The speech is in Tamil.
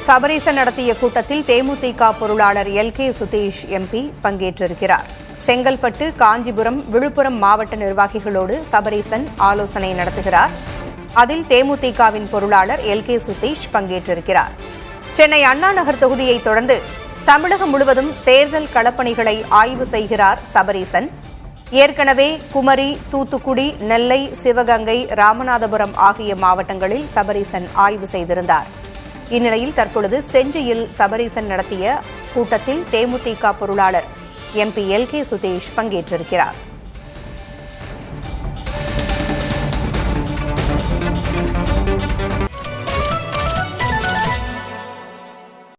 சபரீசன் நடத்திய கூட்டத்தில் தேமுதிக பொருளாளர் எல்.கே. சுதீஷ் எம்பி பங்கேற்றிருக்கிறார். செங்கல்பட்டு, காஞ்சிபுரம், விழுப்புரம் மாவட்ட நிர்வாகிகளோடு சபரீசன் ஆலோசனை நடத்துகிறார். அதில் தேமுதிகவின் பொருளாளர் எல்.கே. சுதீஷ் பங்கேற்றிருக்கிறார். சென்னை அண்ணா நகர் தொகுதியை தொடர்ந்து தமிழகம் முழுவதும் தேர்தல் களப்பணிகளை ஆய்வு செய்கிறார் சபரீசன். ஏற்கனவே குமரி, தூத்துக்குடி, நெல்லை, சிவகங்கை, ராமநாதபுரம் ஆகிய மாவட்டங்களில் சபரீசன் ஆய்வு செய்திருந்தார். இந்நிலையில் தற்பொழுது செஞ்சியில் சபரீசன் நடத்திய கூட்டத்தில் தேமுதிக பொருளாளர் எம்பி எல்.கே. சுதீஷ் பங்கேற்றிருக்கிறார்.